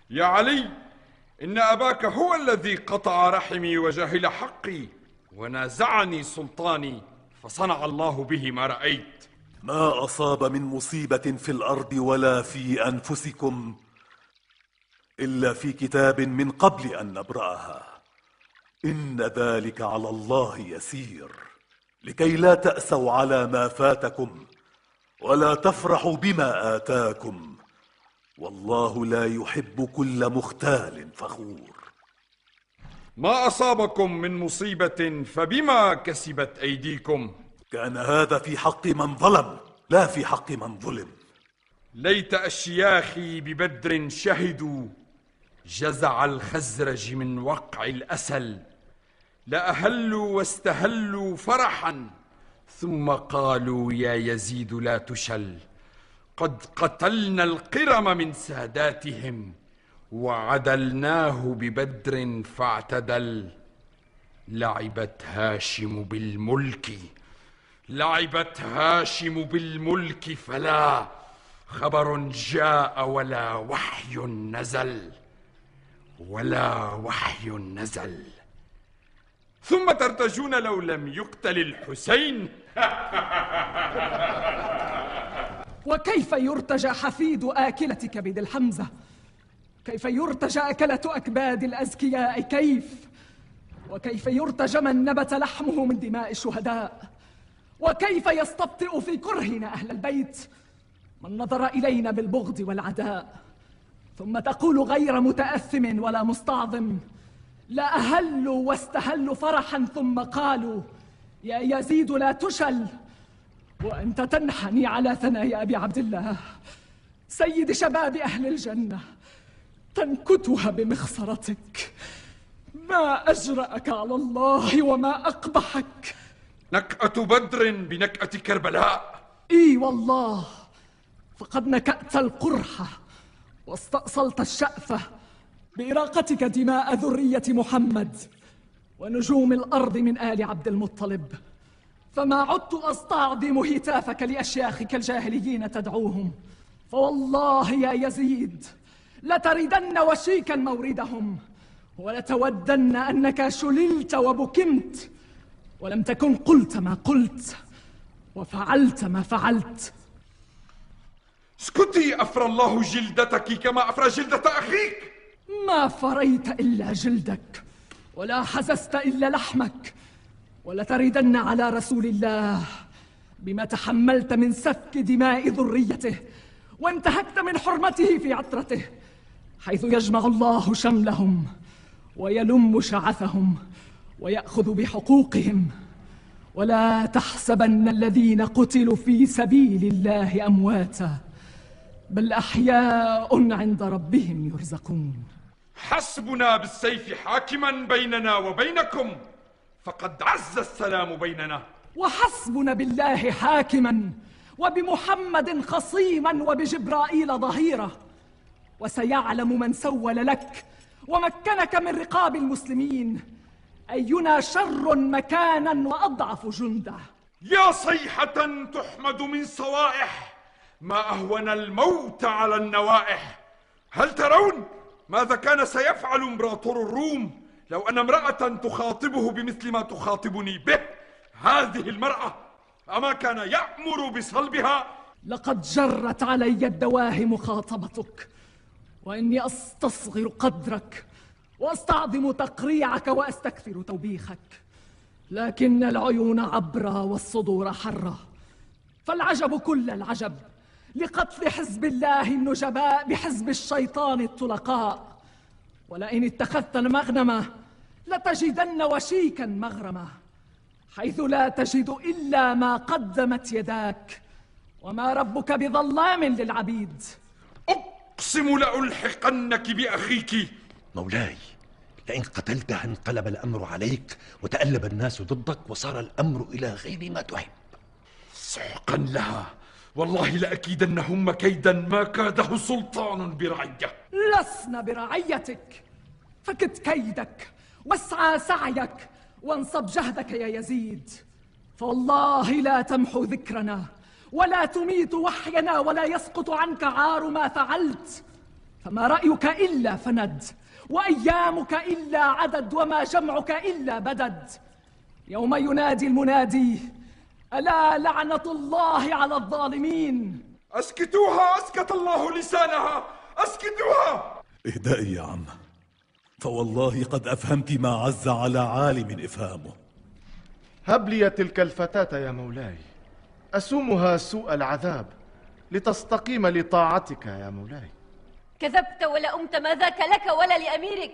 يا علي، إن أباك هو الذي قطع رحمي وجهل حقي ونازعني سلطاني، فصنع الله به ما رأيت. ما أصاب من مصيبة في الأرض ولا في أنفسكم إلا في كتاب من قبل أن نبرأها، إن ذلك على الله يسير، لكي لا تأسوا على ما فاتكم ولا تفرحوا بما آتاكم، والله لا يحب كل مختال فخور. ما أصابكم من مصيبة فبما كسبت أيديكم. كان هذا في حق من ظلم لا في حق من ظلم. ليت أشياخي ببدر شهدوا جزع الخزرج من وقع الأسل، لأهلوا واستهلوا فرحا ثم قالوا يا يزيد لا تشل. قد قتلنا القرم من ساداتهم وعدلناه ببدر فاعتدل. لعبت هاشم بالملك، لعبت هاشم بالملك، فلا خبر جاء ولا وحي نزل، ولا وحي نزل. ثم ترتجون لو لم يقتل الحسين. وكيف يرتجى حفيد آكلة كبد الحمزة؟ كيف يرتجى أكلة أكباد الأزكياء؟ كيف؟ وكيف يرتجى من نبت لحمه من دماء الشهداء؟ وكيف يستبطئ في كرهنا أهل البيت من نظر إلينا بالبغض والعداء؟ ثم تقول غير متأثم ولا مستعظم لا أهلوا واستهلوا فرحا ثم قالوا يا يزيد لا تشل، وأنت تنحني على ثنايا أبي عبد الله سيد شباب أهل الجنة تنكتها بمخصرتك. ما أجرأك على الله وما أقبحك. نكأة بدر بنكأة كربلاء. إي والله، فقد نكأت القرحة واستأصلت الشأفة بإراقتك دماء ذرية محمد ونجوم الأرض من آل عبد المطلب، فما عدت أستعظم هتافك لأشياخك الجاهليين تدعوهم، فوالله يا يزيد لتردن وشيكا موردهم ولتودن أنك شللت وبكمت ولم تكن قلت ما قلت وفعلت ما فعلت. اسكتي، أفرى الله جلدتك كما أفرى جلدة أخيك. ما فريت إلا جلدك ولا حززت إلا لحمك، ولتردن على رسول الله بما تحملت من سفك دماء ذريته وانتهكت من حرمته في عطرته، حيث يجمع الله شملهم ويلم شعثهم ويأخذ بحقوقهم. ولا تحسبن الذين قتلوا في سبيل الله أمواتا، بل أحياء عند ربهم يرزقون. حسبنا بالسيف حاكما بيننا وبينكم، فقد عز السلام بيننا. وحسبنا بالله حاكما وبمحمد خصيما وبجبرائيل ظهيرا، وسيعلم من سول لك ومكنك من رقاب المسلمين أينا شر مكانا وأضعف جندا. يا صيحة تحمد من صوائح، ما أهون الموت على النوائح. هل ترون ماذا كان سيفعل إمبراطور الروم لو أن امرأة تخاطبه بمثل ما تخاطبني به؟ هذه المرأة أما كان يأمر بصلبها؟ لقد جرت علي الدواهي مخاطبتك، وإني أستصغر قدرك وأستعظم تقريعك وأستكثر توبيخك، لكن العيون عبرة والصدور حرة. فالعجب كل العجب لقتل حزب الله النجباء بحزب الشيطان الطلقاء. ولئن اتخذت المغنمة لتجدن وشيكا مغرمة، حيث لا تجد إلا ما قدمت يداك، وما ربك بظلام للعبيد. أقسم لألحقنك بأخيك. مولاي، لئن قتلتها انقلب الأمر عليك وتألب الناس ضدك وصار الأمر إلى غير ما تحب. سحقا لها، والله لأكيدنهم كيدا ما كاده سلطان برعية. لسنا برعيتك، فكت كيدك واسعى سعيك وانصب جهدك يا يزيد، فوالله لا تمحو ذكرنا ولا تميت وحينا ولا يسقط عنك عار ما فعلت. فما رأيك إلا فند، وأيامك إلا عدد، وما جمعك إلا بدد. يوم ينادي المنادي: ألا لعنة الله على الظالمين. أسكتوها، أسكت الله لسانها، أسكتوها. اهدئي يا عم، فوالله قد أفهمت ما عز على عالم إفهامه. هب لي تلك الفتاة يا مولاي، أسومها سوء العذاب لتستقيم لطاعتك يا مولاي. كذبت ولا أمت، ما ذاك لك ولا لأميرك.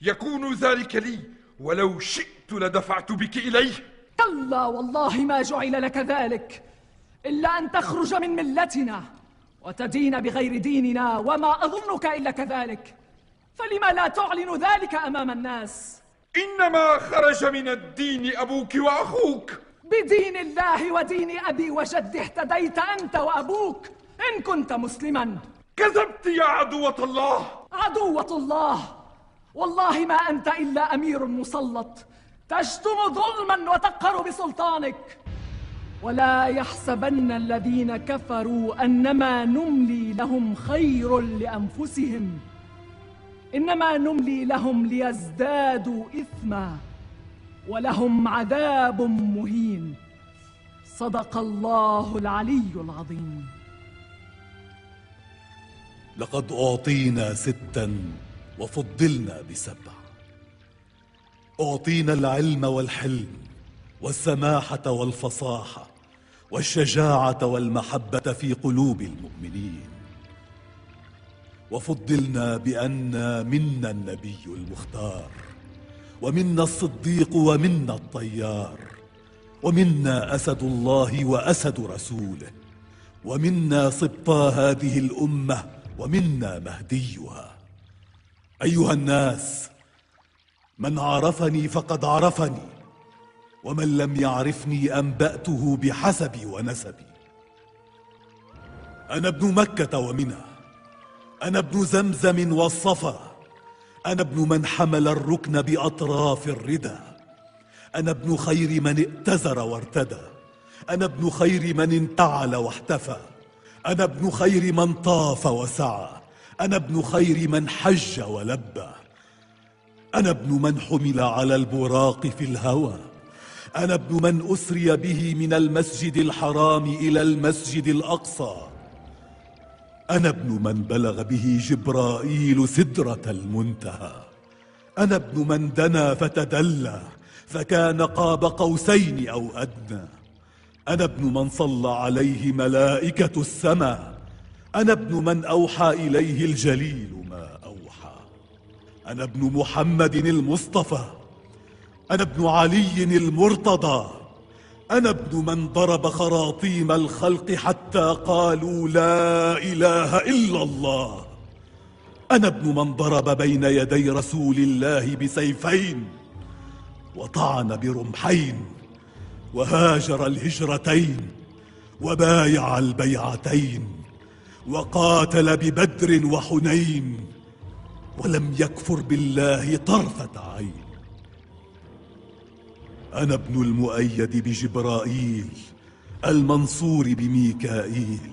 يكون ذلك لي، ولو شئت لدفعت بك إليه. كلا والله ما جعل لك ذلك إلا أن تخرج من ملتنا وتدين بغير ديننا، وما أظنك إلا كذلك. فلما لا تعلن ذلك أمام الناس؟ إنما خرج من الدين أبوك وأخوك. بدين الله ودين أبي وجدي اهتديت أنت وأبوك إن كنت مسلما. كذبت يا عدوة الله. عدوة الله؟ والله ما أنت إلا أمير مسلط تشتم ظلما وتقهر بسلطانك. ولا يحسبن الذين كفروا أنما نملي لهم خير لأنفسهم، إنما نملي لهم ليزدادوا إثما ولهم عذاب مهين. صدق الله العلي العظيم. لقد أعطينا 6 وفضلنا ب7. أعطينا العلم والحلم والسماحة والفصاحة والشجاعة والمحبة في قلوب المؤمنين، وفضلنا بأن منا النبي المختار، ومنا الصديق، ومنا الطيار، ومنا أسد الله وأسد رسوله، ومنا سبطا هذه الأمة، ومنا مهديها. أيها الناس، من عرفني فقد عرفني، ومن لم يعرفني أنبأته بحسبي ونسبي. أنا ابن مكة ومنى، أنا ابن زمزم والصفا، أنا ابن من حمل الركن بأطراف الردى، أنا ابن خير من ائتزر وارتدى، أنا ابن خير من انتعل واحتفى، أنا ابن خير من طاف وسعى، أنا ابن خير من حج ولبى، أنا ابن من حمل على البراق في الهوى، أنا ابن من أسري به من المسجد الحرام إلى المسجد الأقصى، أنا ابن من بلغ به جبرائيل سدرة المنتهى، أنا ابن من دنا فتدلى فكان قاب قوسين أو أدنى، أنا ابن من صلى عليه ملائكة السماء، أنا ابن من أوحى إليه الجليل ما أوحى، أنا ابن محمد المصطفى، أنا ابن علي المرتضى، أنا ابن من ضرب خراطيم الخلق حتى قالوا لا إله إلا الله، أنا ابن من ضرب بين يدي رسول الله بسيفين وطعن برمحين وهاجر الهجرتين وبايع البيعتين وقاتل ببدر وحنين ولم يكفر بالله طرفة عين. أنا ابن المؤيد بجبرائيل المنصور بميكائيل،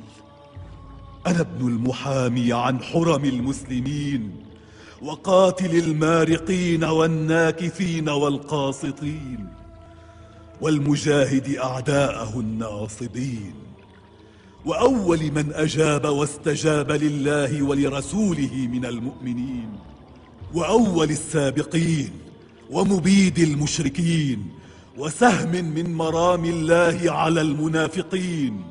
أنا ابن المحامي عن حرم المسلمين وقاتل المارقين والناكثين والقاسطين والمجاهد أعداءه الناصبين، وأول من أجاب واستجاب لله ولرسوله من المؤمنين، وأول السابقين ومبيد المشركين وسهم من مرام الله على المنافقين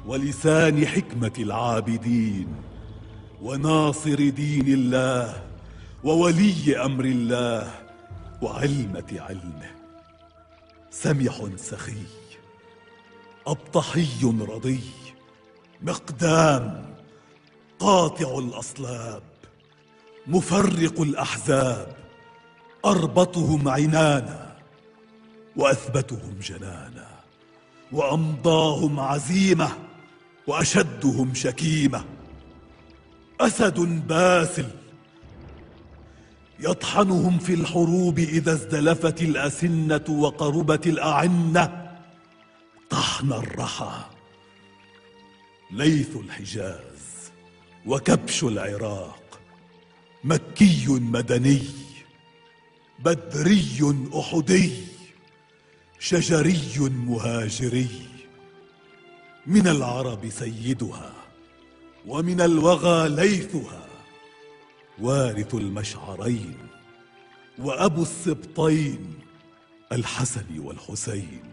ولسان حكمة العابدين وناصر دين الله وولي أمر الله وعلمة علمه، سمح سخي أبطحي رضي مقدام قاطع الأصلاب مفرق الأحزاب، أربطهم عنانا وأثبتهم جنانا وأمضاهم عزيمة وأشدهم شكيمة، أسد باسل يطحنهم في الحروب إذا ازدلفت الأسنة وقربت الأعنة طحن الرحى، ليث الحجاز وكبش العراق مكي مدني، بدري أحدي، شجري مهاجري، من العرب سيدها ومن الوغى ليثها، وارث المشعرين وأبو السبطين الحسن والحسين.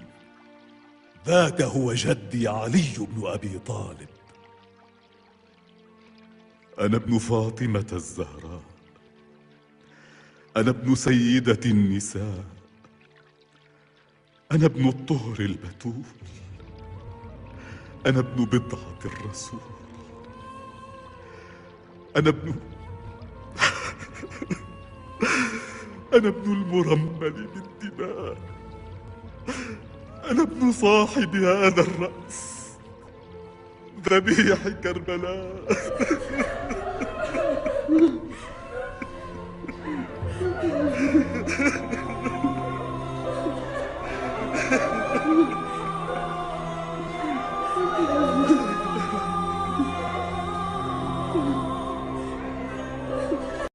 ذاك هو جدي علي بن أبي طالب. أنا ابن فاطمة الزهراء، أنا ابن سيدة النساء، أنا ابن الطهر البتول، أنا ابن بضعة الرسول، أنا ابن أنا ابن المرمل بالدماء، أنا ابن صاحب هذا الرأس، ذبيح كربلاء.